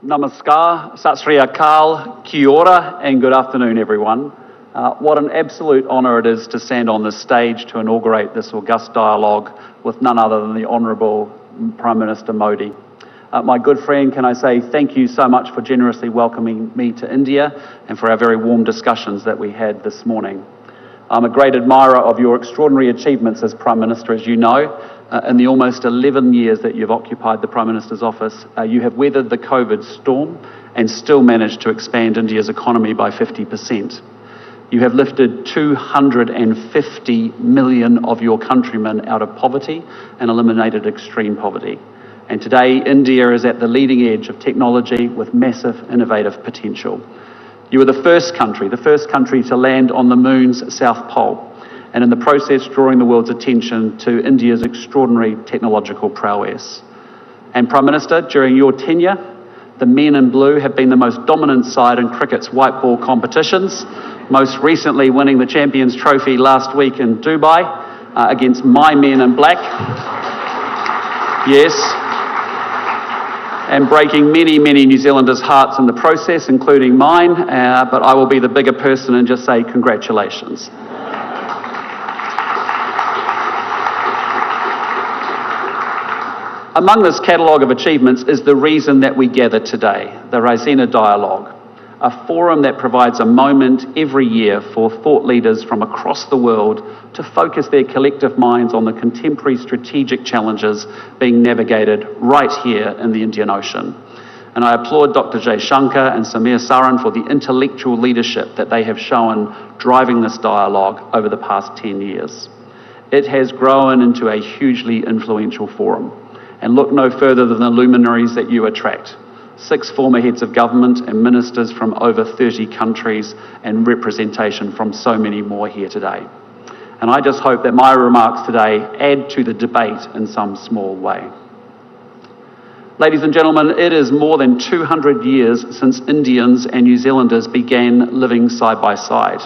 Namaskar, Sat Sri Akal, Kia ora, and good afternoon, everyone. What an absolute honour it is to stand on this stage to inaugurate this august dialogue with none other than the Honourable Prime Minister Modi. My good friend, can I say thank you so much for generously welcoming me to India and for our very warm discussions that we had this morning. I'm a great admirer of your extraordinary achievements as Prime Minister, as you know. In the almost 11 years that you've occupied the Prime Minister's office, you have weathered the COVID storm and still managed to expand India's economy by 50%. You have lifted 250 million of your countrymen out of poverty and eliminated extreme poverty. And today, India is at the leading edge of technology with massive innovative potential. You were the first country to land on the moon's south pole, and in the process drawing the world's attention to India's extraordinary technological prowess. And Prime Minister, during your tenure, the men in blue have been the most dominant side in cricket's white ball competitions, most recently winning the Champions Trophy last week in Dubai against my men in black. Yes. And breaking many, many New Zealanders' hearts in the process, including mine, but I will be the bigger person and just say congratulations. Among this catalogue of achievements is the reason that we gather today, the Raisina Dialogue, a forum that provides a moment every year for thought leaders from across the world to focus their collective minds on the contemporary strategic challenges being navigated right here in the Indian Ocean. And I applaud Dr. Jaishankar and Samir Saran for the intellectual leadership that they have shown driving this dialogue over the past 10 years. It has grown into a hugely influential forum. And look no further than the luminaries that you attract. 6 former heads of government and ministers from over 30 countries and representation from so many more here today. And I just hope that my remarks today add to the debate in some small way. Ladies and gentlemen, it is more than 200 years since Indians and New Zealanders began living side by side.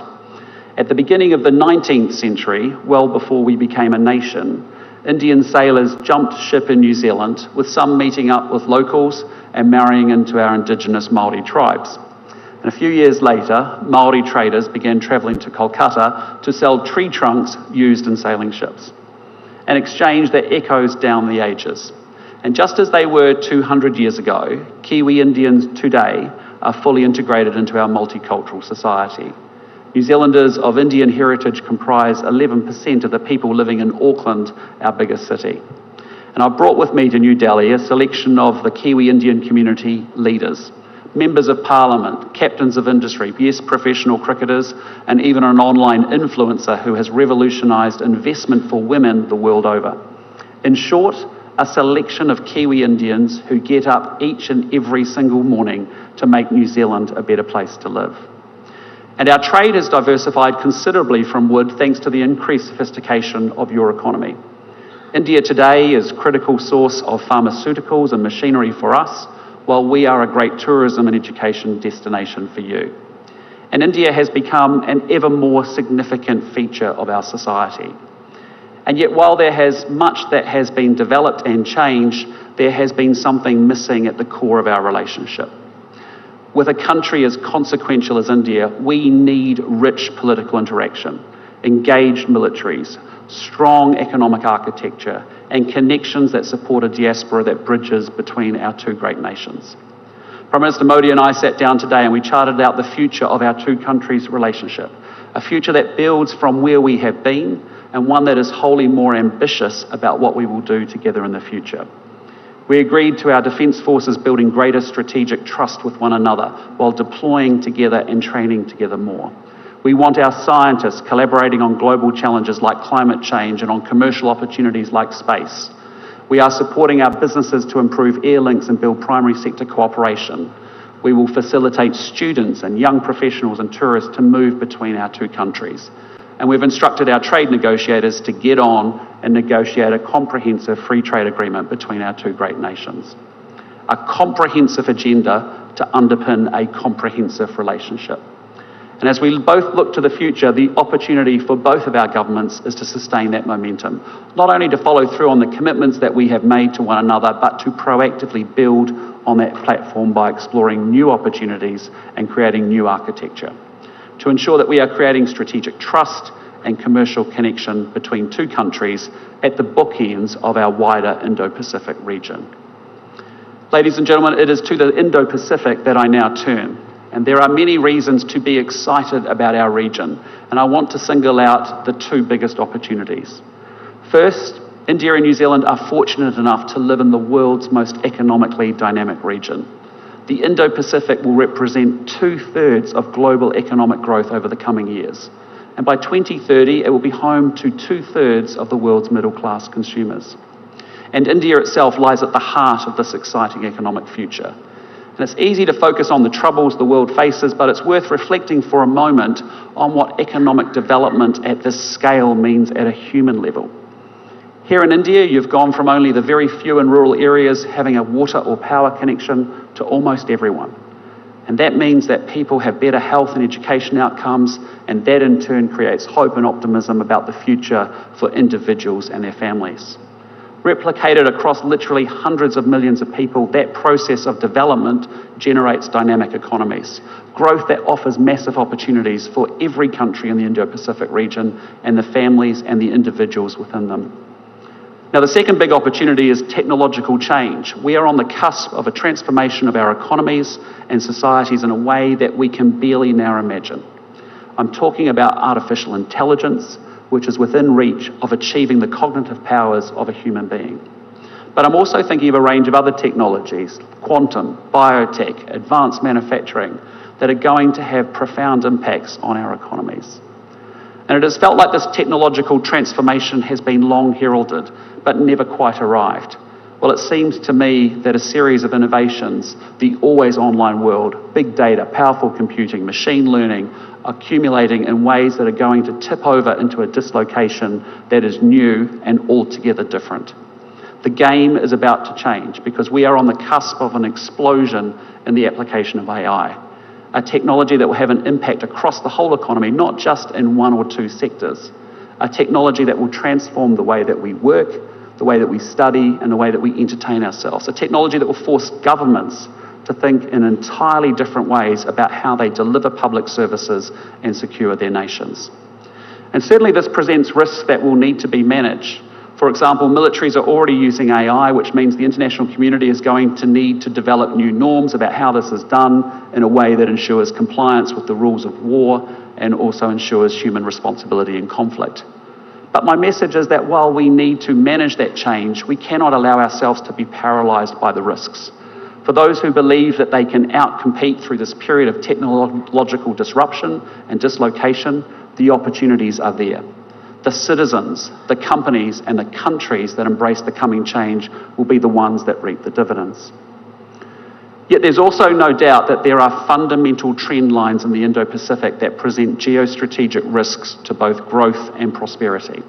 At the beginning of the 19th century, well before we became a nation, Indian sailors jumped ship in New Zealand, with some meeting up with locals and marrying into our indigenous Māori tribes. And a few years later, Māori traders began travelling to Kolkata to sell tree trunks used in sailing ships, an exchange that echoes down the ages. And just as they were 200 years ago, Kiwi Indians today are fully integrated into our multicultural society. New Zealanders of Indian heritage comprise 11% of the people living in Auckland, our biggest city. And I brought with me to New Delhi a selection of the Kiwi Indian community leaders, members of parliament, captains of industry, yes, professional cricketers, and even an online influencer who has revolutionised investment for women the world over. In short, a selection of Kiwi Indians who get up each and every single morning to make New Zealand a better place to live. And our trade has diversified considerably from wood thanks to the increased sophistication of your economy. India today is a critical source of pharmaceuticals and machinery for us, while we are a great tourism and education destination for you. And India has become an ever more significant feature of our society. And yet while there has much that has been developed and changed, there has been something missing at the core of our relationship. With a country as consequential as India, we need rich political interaction, engaged militaries, strong economic architecture, and connections that support a diaspora that bridges between our two great nations. Prime Minister Modi and I sat down today and we charted out the future of our two countries' relationship, a future that builds from where we have been and one that is wholly more ambitious about what we will do together in the future. We agreed to our Defence Forces building greater strategic trust with one another while deploying together and training together more. We want our scientists collaborating on global challenges like climate change and on commercial opportunities like space. We are supporting our businesses to improve air links and build primary sector cooperation. We will facilitate students and young professionals and tourists to move between our two countries. And we've instructed our trade negotiators to get on and negotiate a comprehensive free trade agreement between our two great nations. A comprehensive agenda to underpin a comprehensive relationship. And as we both look to the future, the opportunity for both of our governments is to sustain that momentum, not only to follow through on the commitments that we have made to one another, but to proactively build on that platform by exploring new opportunities and creating new architecture, to ensure that we are creating strategic trust and commercial connection between two countries at the bookends of our wider Indo-Pacific region. Ladies and gentlemen, it is to the Indo-Pacific that I now turn, and there are many reasons to be excited about our region, and I want to single out the two biggest opportunities. First, India and New Zealand are fortunate enough to live in the world's most economically dynamic region. The Indo-Pacific will represent 2/3 of global economic growth over the coming years. And by 2030, it will be home to 2/3 of the world's middle-class consumers. And India itself lies at the heart of this exciting economic future. And it's easy to focus on the troubles the world faces, but it's worth reflecting for a moment on what economic development at this scale means at a human level. Here in India, you've gone from only the very few in rural areas having a water or power connection to almost everyone. And that means that people have better health and education outcomes, and that in turn creates hope and optimism about the future for individuals and their families. Replicated across literally hundreds of millions of people, that process of development generates dynamic economies, growth that offers massive opportunities for every country in the Indo-Pacific region and the families and the individuals within them. Now, the second big opportunity is technological change. We are on the cusp of a transformation of our economies and societies in a way that we can barely now imagine. I'm talking about artificial intelligence, which is within reach of achieving the cognitive powers of a human being. But I'm also thinking of a range of other technologies, quantum, biotech, advanced manufacturing, that are going to have profound impacts on our economies. And it has felt like this technological transformation has been long heralded, but never quite arrived. Well, it seems to me that a series of innovations, the always online world, big data, powerful computing, machine learning, accumulating in ways that are going to tip over into a dislocation that is new and altogether different. The game is about to change because we are on the cusp of an explosion in the application of AI, a technology that will have an impact across the whole economy, not just in one or two sectors, a technology that will transform the way that we work, the way that we study, and the way that we entertain ourselves, a technology that will force governments to think in entirely different ways about how they deliver public services and secure their nations. And certainly this presents risks that will need to be managed. For example, militaries are already using AI, which means the international community is going to need to develop new norms about how this is done in a way that ensures compliance with the rules of war and also ensures human responsibility in conflict. But my message is that while we need to manage that change, we cannot allow ourselves to be paralysed by the risks. For those who believe that they can outcompete through this period of technological disruption and dislocation, the opportunities are there. The citizens, the companies, and the countries that embrace the coming change will be the ones that reap the dividends. Yet there's also no doubt that there are fundamental trend lines in the Indo-Pacific that present geostrategic risks to both growth and prosperity.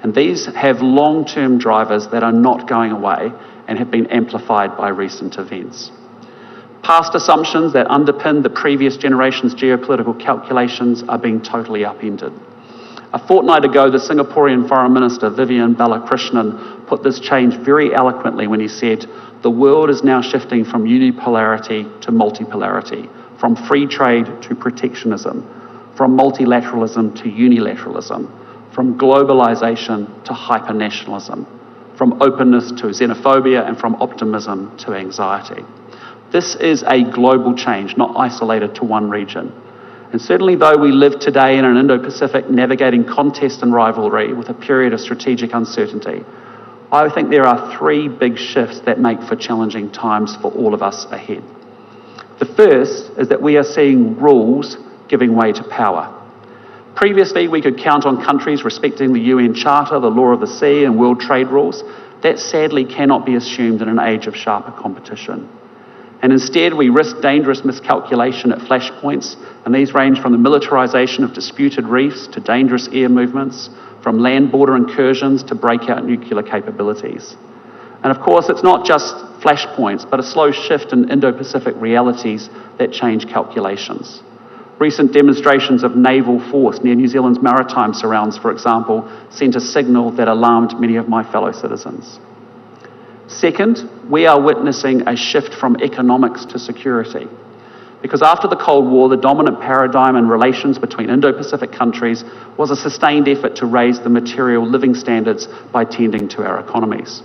And these have long-term drivers that are not going away and have been amplified by recent events. Past assumptions that underpin the previous generation's geopolitical calculations are being totally upended. A fortnight ago, the Singaporean Foreign Minister, Vivian Balakrishnan, put this change very eloquently when he said, "The world is now shifting from unipolarity to multipolarity, from free trade to protectionism, from multilateralism to unilateralism, from globalization to hypernationalism, from openness to xenophobia, and from optimism to anxiety." This is a global change, not isolated to one region. And certainly though we live today in an Indo-Pacific navigating contest and rivalry with a period of strategic uncertainty, I think there are three big shifts that make for challenging times for all of us ahead. The first is that we are seeing rules giving way to power. Previously, we could count on countries respecting the UN Charter, the law of the sea, and world trade rules. That sadly cannot be assumed in an age of sharper competition. And instead, we risk dangerous miscalculation at flashpoints, and these range from the militarisation of disputed reefs to dangerous air movements, from land border incursions to breakout nuclear capabilities. And of course, it's not just flashpoints, but a slow shift in Indo-Pacific realities that change calculations. Recent demonstrations of naval force near New Zealand's maritime surrounds, for example, sent a signal that alarmed many of my fellow citizens. Second, we are witnessing a shift from economics to security. Because after the Cold War, the dominant paradigm in relations between Indo-Pacific countries was a sustained effort to raise the material living standards by tending to our economies.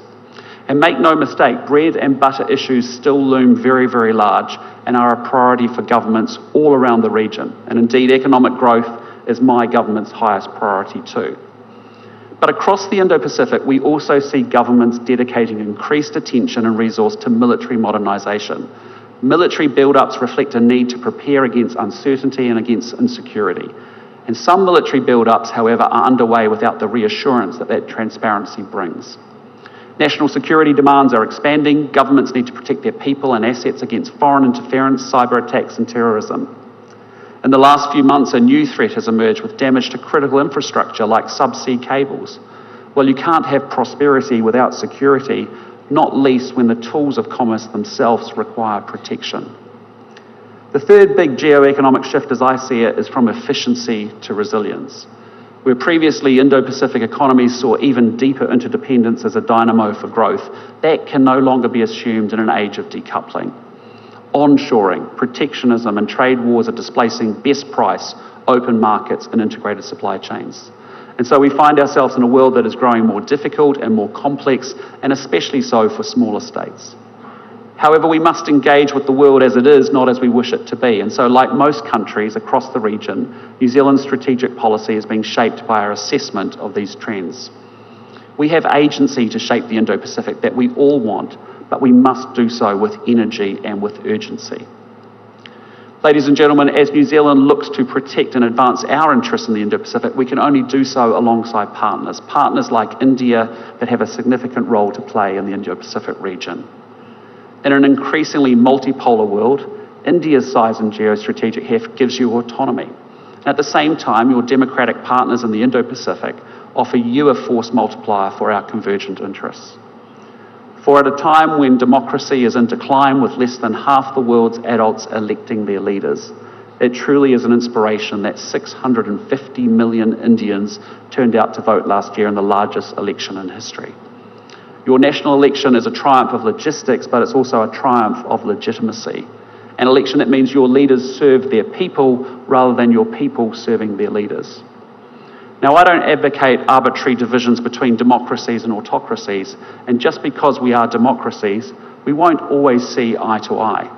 And make no mistake, bread and butter issues still loom very, very large and are a priority for governments all around the region. And indeed, economic growth is my government's highest priority too. But across the Indo-Pacific, we also see governments dedicating increased attention and resource to military modernisation. Military build-ups reflect a need to prepare against uncertainty and against insecurity. And some military build-ups, however, are underway without the reassurance that transparency brings. National security demands are expanding. Governments need to protect their people and assets against foreign interference, cyber attacks and terrorism. In the last few months, a new threat has emerged with damage to critical infrastructure like subsea cables. Well, you can't have prosperity without security, not least when the tools of commerce themselves require protection. The third big geo-economic shift, as I see it, is from efficiency to resilience. Where previously Indo-Pacific economies saw even deeper interdependence as a dynamo for growth, that can no longer be assumed in an age of decoupling. Onshoring, protectionism and trade wars are displacing best price, open markets and integrated supply chains. And so we find ourselves in a world that is growing more difficult and more complex, and especially so for smaller states. However, we must engage with the world as it is, not as we wish it to be. And so, like most countries across the region, New Zealand's strategic policy is being shaped by our assessment of these trends. We have agency to shape the Indo-Pacific that we all want, but we must do so with energy and with urgency. Ladies and gentlemen, as New Zealand looks to protect and advance our interests in the Indo-Pacific, we can only do so alongside partners like India that have a significant role to play in the Indo-Pacific region. In an increasingly multipolar world, India's size and geostrategic heft gives you autonomy. And at the same time, your democratic partners in the Indo-Pacific offer you a force multiplier for our convergent interests. For at a time when democracy is in decline with less than half the world's adults electing their leaders, it truly is an inspiration that 650 million Indians turned out to vote last year in the largest election in history. Your national election is a triumph of logistics, but it's also a triumph of legitimacy. An election that means your leaders serve their people rather than your people serving their leaders. Now, I don't advocate arbitrary divisions between democracies and autocracies, and just because we are democracies, we won't always see eye to eye.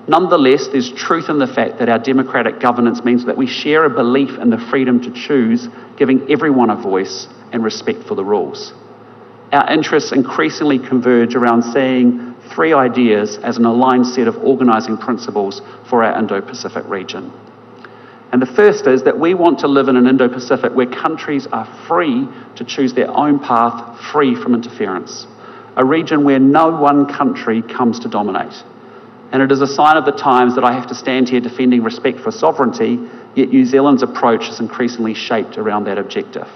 Nonetheless, there's truth in the fact that our democratic governance means that we share a belief in the freedom to choose, giving everyone a voice and respect for the rules. Our interests increasingly converge around seeing three ideas as an aligned set of organising principles for our Indo-Pacific region. And the first is that we want to live in an Indo-Pacific where countries are free to choose their own path, free from interference. A region where no one country comes to dominate. And it is a sign of the times that I have to stand here defending respect for sovereignty, yet New Zealand's approach is increasingly shaped around that objective.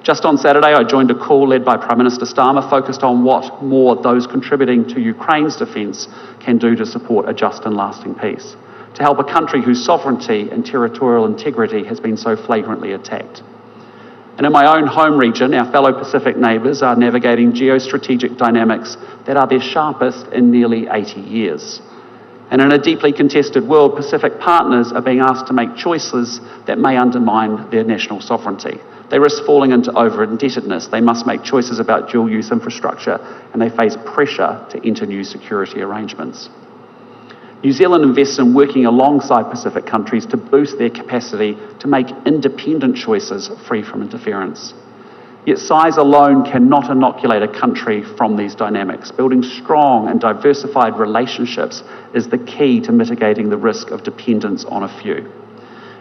Just on Saturday, I joined a call led by Prime Minister Starmer focused on what more those contributing to Ukraine's defence can do to support a just and lasting peace, to help a country whose sovereignty and territorial integrity has been so flagrantly attacked. And in my own home region, our fellow Pacific neighbours are navigating geostrategic dynamics that are their sharpest in nearly 80 years. And in a deeply contested world, Pacific partners are being asked to make choices that may undermine their national sovereignty. They risk falling into over-indebtedness. They must make choices about dual-use infrastructure, and they face pressure to enter new security arrangements. New Zealand invests in working alongside Pacific countries to boost their capacity to make independent choices free from interference. Yet size alone cannot inoculate a country from these dynamics. Building strong and diversified relationships is the key to mitigating the risk of dependence on a few.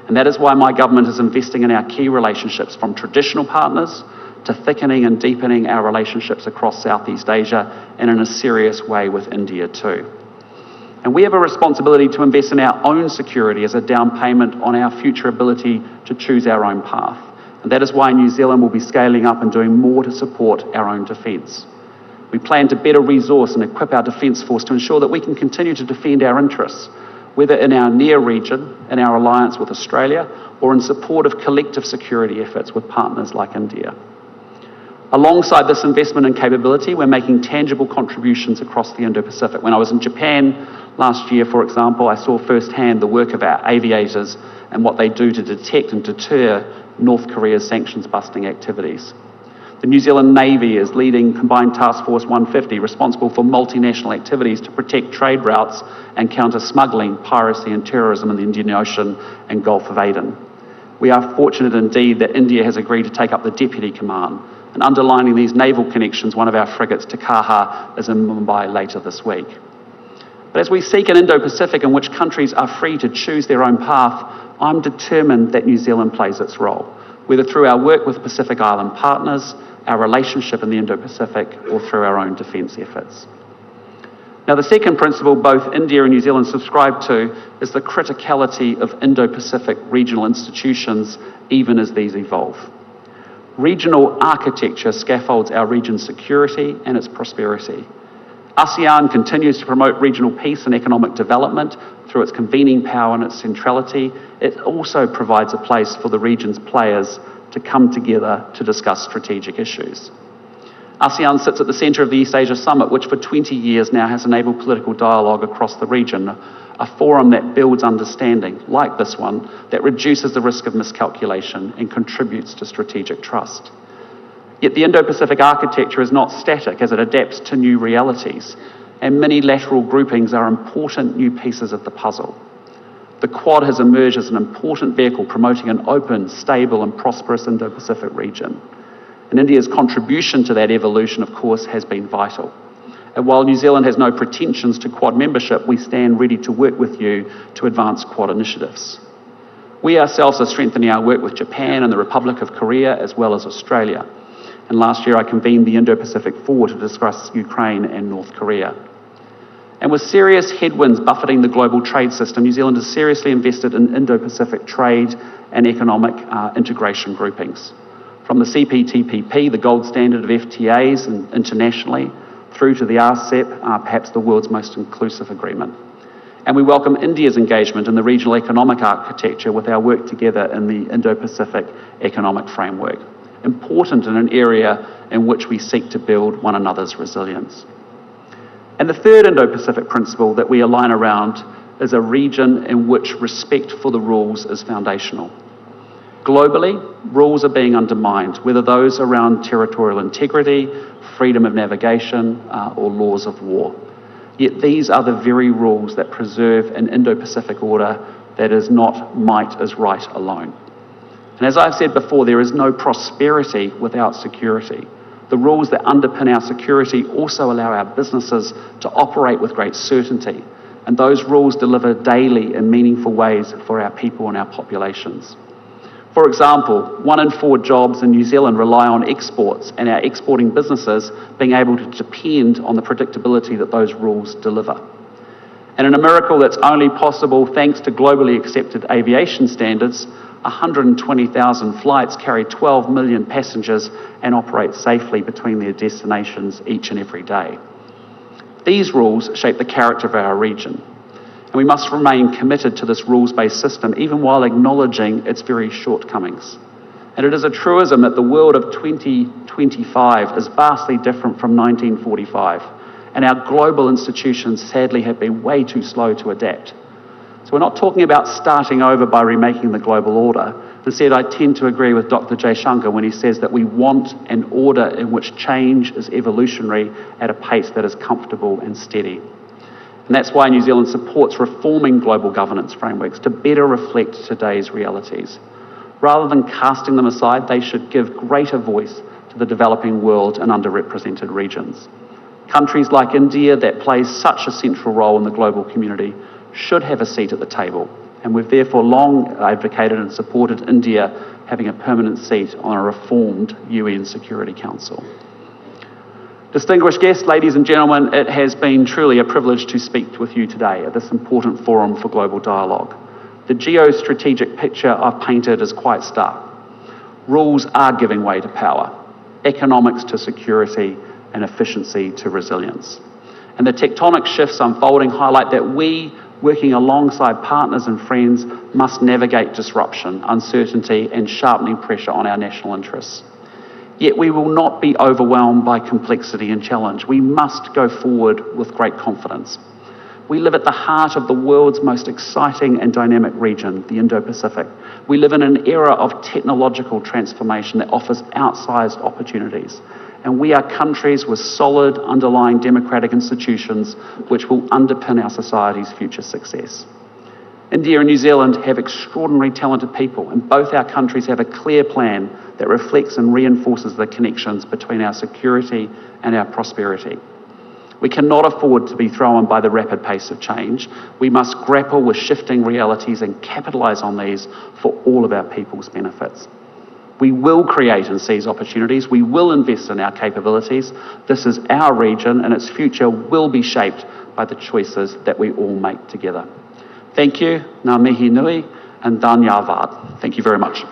And that is why my government is investing in our key relationships, from traditional partners to thickening and deepening our relationships across Southeast Asia, and in a serious way with India too. And we have a responsibility to invest in our own security as a down payment on our future ability to choose our own path. And that is why New Zealand will be scaling up and doing more to support our own defence. We plan to better resource and equip our defence force to ensure that we can continue to defend our interests, whether in our near region, in our alliance with Australia, or in support of collective security efforts with partners like India. Alongside this investment in capability, we're making tangible contributions across the Indo-Pacific. When I was in Japan last year, for example, I saw firsthand the work of our aviators and what they do to detect and deter North Korea's sanctions-busting activities. The New Zealand Navy is leading Combined Task Force 150, responsible for multinational activities to protect trade routes and counter smuggling, piracy and terrorism in the Indian Ocean and Gulf of Aden. We are fortunate indeed that India has agreed to take up the deputy command, and underlining these naval connections, one of our frigates, Takaha, is in Mumbai later this week. But as we seek an Indo-Pacific in which countries are free to choose their own path, I'm determined that New Zealand plays its role, whether through our work with Pacific Island partners, our relationship in the Indo-Pacific, or through our own defence efforts. Now, the second principle both India and New Zealand subscribe to is the criticality of Indo-Pacific regional institutions, even as these evolve. Regional architecture scaffolds our region's security and its prosperity. ASEAN continues to promote regional peace and economic development through its convening power and its centrality. It also provides a place for the region's players to come together to discuss strategic issues. ASEAN sits at the centre of the East Asia Summit, which for 20 years now has enabled political dialogue across the region, a forum that builds understanding, like this one, that reduces the risk of miscalculation and contributes to strategic trust. Yet the Indo-Pacific architecture is not static as it adapts to new realities, and many-lateral groupings are important new pieces of the puzzle. The Quad has emerged as an important vehicle promoting an open, stable and prosperous Indo-Pacific region. And India's contribution to that evolution, of course, has been vital. And while New Zealand has no pretensions to Quad membership, we stand ready to work with you to advance Quad initiatives. We ourselves are strengthening our work with Japan and the Republic of Korea, as well as Australia. And last year I convened the Indo-Pacific Four to discuss Ukraine and North Korea. And with serious headwinds buffeting the global trade system, New Zealand has seriously invested in Indo-Pacific trade and economic integration groupings. From the CPTPP, the gold standard of FTAs internationally, through to the RCEP, perhaps the world's most inclusive agreement. And we welcome India's engagement in the regional economic architecture with our work together in the Indo-Pacific Economic Framework, important in an area in which we seek to build one another's resilience. And the third Indo-Pacific principle that we align around is a region in which respect for the rules is foundational. Globally, rules are being undermined, whether those around territorial integrity, freedom of navigation, or laws of war. Yet these are the very rules that preserve an Indo-Pacific order that is not might is right alone. And as I've said before, there is no prosperity without security. The rules that underpin our security also allow our businesses to operate with great certainty, and those rules deliver daily in meaningful ways for our people and our populations. For example, 1 in 4 jobs in New Zealand rely on exports, and our exporting businesses being able to depend on the predictability that those rules deliver. And in a miracle that's only possible thanks to globally accepted aviation standards, 120,000 flights carry 12 million passengers and operate safely between their destinations each and every day. These rules shape the character of our region, and we must remain committed to this rules-based system even while acknowledging its very shortcomings. And it is a truism that the world of 2025 is vastly different from 1945, and our global institutions sadly have been way too slow to adapt. So we're not talking about starting over by remaking the global order. Instead, I tend to agree with Dr. Jaishankar when he says that we want an order in which change is evolutionary at a pace that is comfortable and steady. And that's why New Zealand supports reforming global governance frameworks to better reflect today's realities. Rather than casting them aside, they should give greater voice to the developing world and underrepresented regions. Countries like India, that plays such a central role in the global community, should have a seat at the table, and we've therefore long advocated and supported India having a permanent seat on a reformed UN Security Council. Distinguished guests, ladies and gentlemen, it has been truly a privilege to speak with you today at this important forum for global dialogue. The geostrategic picture I've painted is quite stark. Rules are giving way to power, economics to security, and efficiency to resilience. And the tectonic shifts unfolding highlight that we, working alongside partners and friends, must navigate disruption, uncertainty, and sharpening pressure on our national interests. Yet we will not be overwhelmed by complexity and challenge. We must go forward with great confidence. We live at the heart of the world's most exciting and dynamic region, the Indo-Pacific. We live in an era of technological transformation that offers outsized opportunities. And we are countries with solid underlying democratic institutions which will underpin our society's future success. India and New Zealand have extraordinary talented people, and both our countries have a clear plan that reflects and reinforces the connections between our security and our prosperity. We cannot afford to be thrown by the rapid pace of change. We must grapple with shifting realities and capitalise on these for all of our people's benefits. We will create and seize opportunities. We will invest in our capabilities. This is our region, and its future will be shaped by the choices that we all make together. Thank you, ngā mihi nui, and dhanyavad. Thank you very much.